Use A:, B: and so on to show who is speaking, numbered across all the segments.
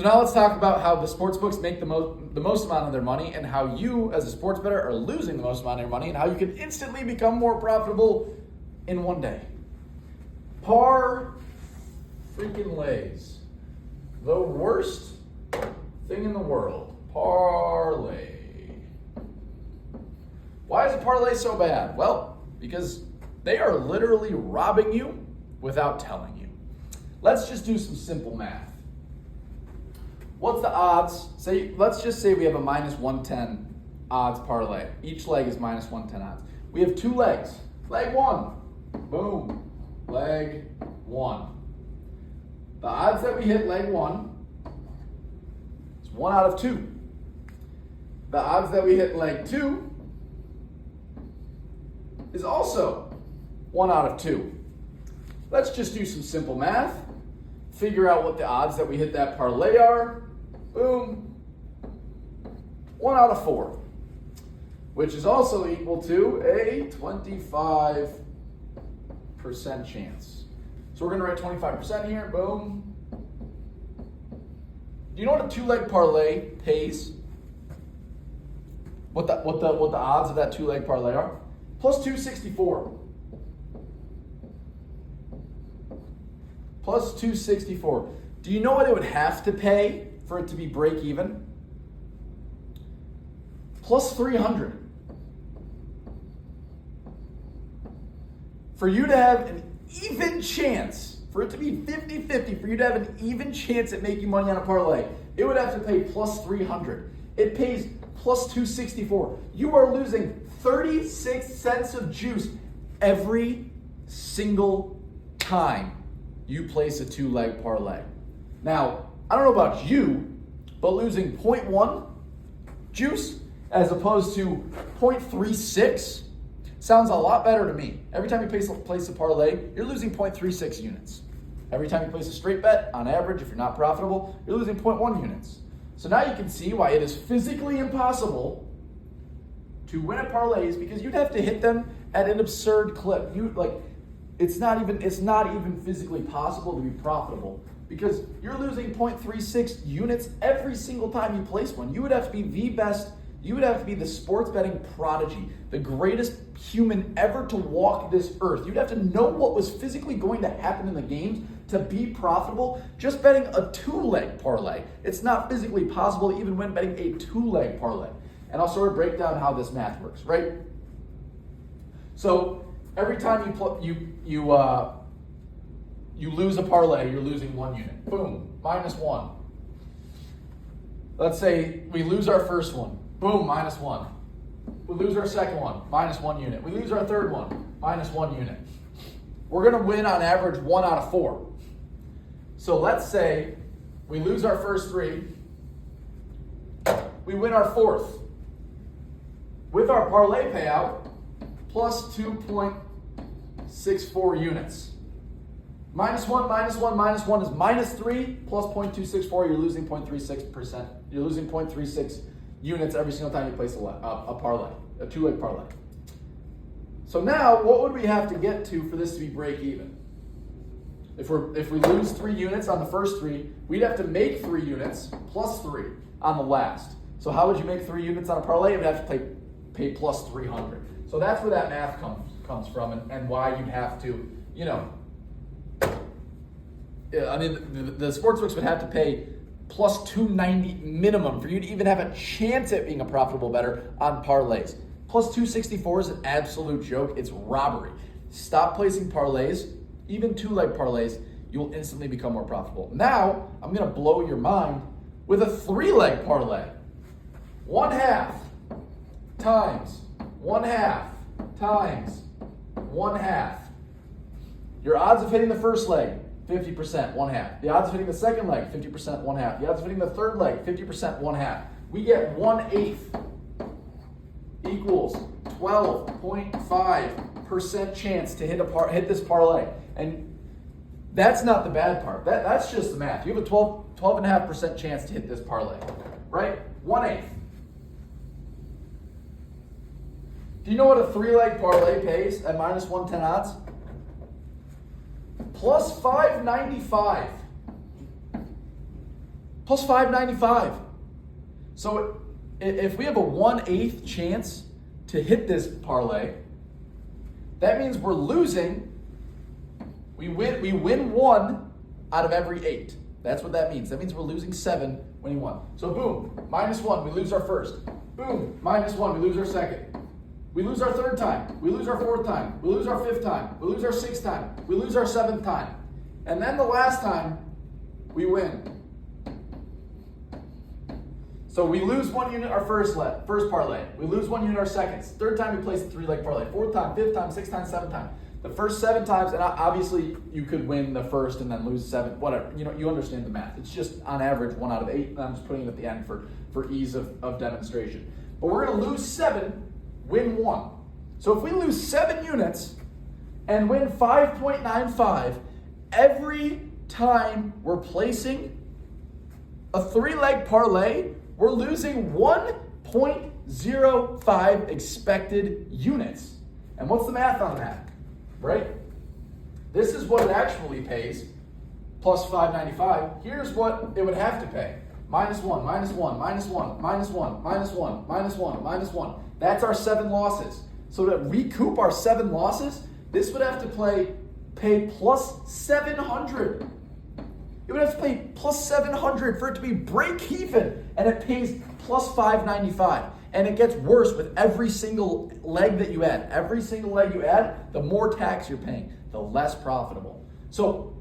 A: So now let's talk about how the sports books make the most amount of their money, and how you as a sports bettor are losing the most amount of your money, and how you can instantly become more profitable in one day. Par freaking lays. The worst thing in the world. Parlay. Why is a parlay so bad? Well, because they are literally robbing you without telling you. Let's just do some simple math. What's the odds? Let's just say we have a minus 110 odds parlay. Each leg is minus 110 odds. We have two legs. Leg one. Boom. Leg one. The odds that we hit leg one is 1 out of 2. The odds that we hit leg 2 is also 1 out of 2. Let's just do some simple math. Figure out what the odds that we hit that parlay are. Boom. 1 out of 4. Which is also equal to a 25% chance. So we're going to write 25% here. Boom. Do you know what a 2-leg parlay pays? What the odds of that 2-leg parlay are? Plus 264. Plus 264. Do you know what it would have to pay for it to be break even? Plus 300. For you to have an even chance, for it to be 50-50, for you to have an even chance at making money on a parlay, it would have to pay plus 300. It pays plus 264. You are losing 36 cents of juice every single time you place a 2-leg parlay. Now, I don't know about you, but losing 0.1 juice as opposed to 0.36 sounds a lot better to me. Every time you place a parlay, you're losing 0.36 units. Every time you place a straight bet, on average, if you're not profitable, you're losing 0.1 units. So now you can see why it is physically impossible to win at parlays, because you'd have to hit them at an absurd clip. It's not even physically possible to be profitable, because you're losing 0.36 units every single time you place one. You would have to be the best. You would have to be the sports betting prodigy, the greatest human ever to walk this earth. You'd have to know what was physically going to happen in the games to be profitable just betting a 2-leg parlay. It's not physically possible even when betting a 2-leg parlay. And I'll sort of break down how this math works, right? So every time you lose a parlay, you're losing 1 unit. Boom, minus 1. Let's say we lose our first one. Boom, minus 1. We lose our second one, minus 1 unit. We lose our third one, minus 1 unit. We're going to win on average 1 out of 4. So let's say we lose our first 3. We win our 4th. With our parlay payout, plus 2.64 units. Minus 1, minus 1, minus 1 is minus 3, plus 0.264, you're losing 0.36%. You're losing 0.36 units every single time you place a parlay, a 2-leg parlay. So now, what would we have to get to for this to be break even? If we lose 3 units on the first 3, we'd have to make 3 units plus 3 on the last. So how would you make 3 units on a parlay? You'd have to pay plus 300. So that's where that math comes from, and why you'd have to, the sportsbooks would have to pay plus 290 minimum for you to even have a chance at being a profitable bettor on parlays. Plus 264 is an absolute joke. It's robbery. Stop placing parlays, even 2-leg parlays, you'll instantly become more profitable. Now, I'm going to blow your mind with a 3-leg parlay. 1/2 times 1/2 times 1/2. Your odds of hitting the first leg, 50%, 1/2. The odds of hitting the second leg, 50%, 1/2. The odds of hitting the third leg, 50%, 1/2. We get 1/8 equals 12.5% chance to hit this parlay. And that's not the bad part. That's just the math. You have a 12.5% chance to hit this parlay, right? 1/8. Do you know what a 3-leg parlay pays at minus 110 odds? Plus 595. plus 595. So if we have a 1/8 chance to hit this parlay, that means we're losing. We win 1 out of every 8. That's what that means. That means we're losing 7 winning 1. So boom, -1, we lose our first. Boom, -1, we lose our second. We lose our third time. We lose our fourth time. We lose our fifth time. We lose our sixth time. We lose our seventh time. And then the last time, we win. So we lose 1 unit our first parlay. We lose 1 unit our second. Third time we place a 3-leg parlay. Fourth time, fifth time, sixth time, seventh time. The first 7 times, and obviously you could win the first and then lose 7, whatever. You understand the math. It's just on average 1 out of 8, and I'm just putting it at the end for ease of demonstration. But we're going to lose 7, win 1. So if we lose 7 units and win 5.95 every time we're placing a 3-leg parlay, we're losing 1.05 expected units. And what's the math on that? Right? This is what it actually pays, plus 595. Here's what it would have to pay. -1, -1, -1, -1, -1, -1, -1, -1. That's our 7 losses. So to recoup our 7 losses, this would have to pay plus 700. It would have to pay plus 700 for it to be break even, and it pays plus 595. And it gets worse with every single leg that you add. Every single leg you add, the more tax you're paying, the less profitable. So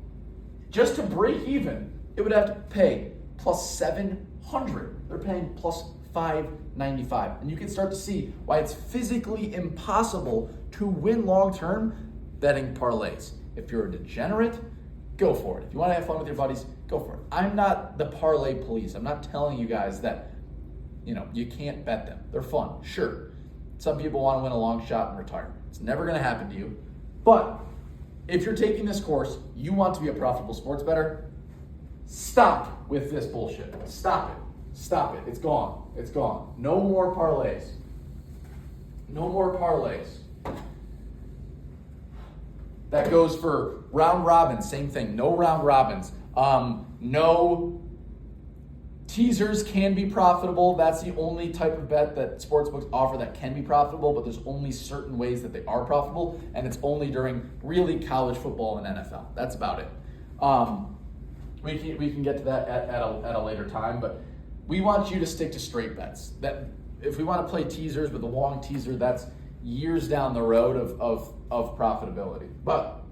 A: just to break even, it would have to pay plus 700. They're paying plus 595. And you can start to see why it's physically impossible to win long-term betting parlays. If you're a degenerate, go for it. If you want to have fun with your buddies, go for it. I'm not the parlay police. I'm not telling you guys that you can't bet them. They're fun, sure. Some people want to win a long shot and retire. It's never going to happen to you. But if you're taking this course, you want to be a profitable sports bettor, stop with this bullshit. Stop it. Stop it. It's gone. It's gone. No more parlays. No more parlays. That goes for round robins, same thing. No round robins. No teasers can be profitable. That's the only type of bet that sportsbooks offer that can be profitable, but there's only certain ways that they are profitable, and it's only during really college football and NFL. That's about it. We can get to that at a later time, but we want you to stick to straight bets. That if we want to play teasers with a long teaser, that's years down the road of profitability. But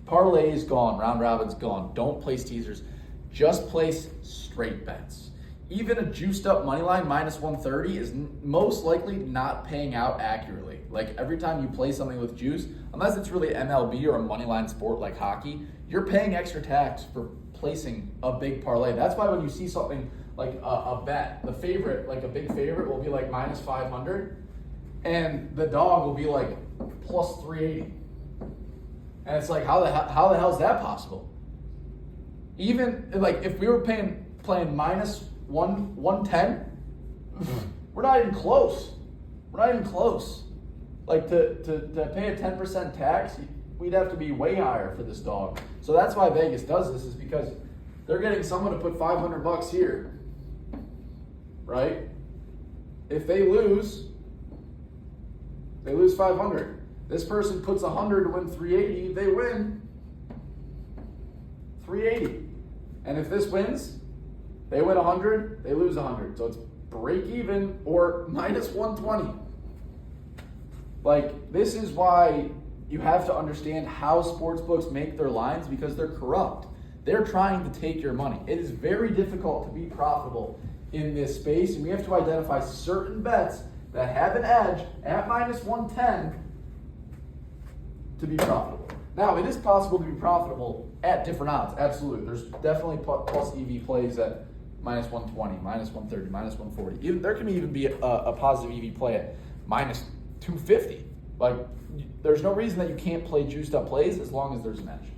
A: parlays gone, round robins gone. Don't place teasers. Just place straight bets. Even a juiced up money line -130 is most likely not paying out accurately. Like every time you play something with juice, unless it's really MLB or a money line sport like hockey, you're paying extra tax for placing a big parlay. That's why when you see something like a bet, the favorite, like a big favorite will be like -500, and the dog will be like plus 380. And it's like, how the hell is that possible? Even like if we were playing -110, we're not even close. We're not even close. Like to pay a 10% tax, we'd have to be way higher for this dog. So that's why Vegas does this, is because they're getting someone to put $500 here, right? If they lose 500. This person puts 100 to win 380, they win 380. And if this wins, they win 100, they lose 100. So it's break even or -120. Like, this is why you have to understand how sportsbooks make their lines, because they're corrupt. They're trying to take your money. It is very difficult to be profitable in this space, and we have to identify certain bets that have an edge at -110 to be profitable. Now, it is possible to be profitable at different odds, absolutely. There's definitely plus EV plays at -120, -130, -140. Even there can even be a positive EV play at -250. Like, there's no reason that you can't play juiced up plays as long as there's an edge.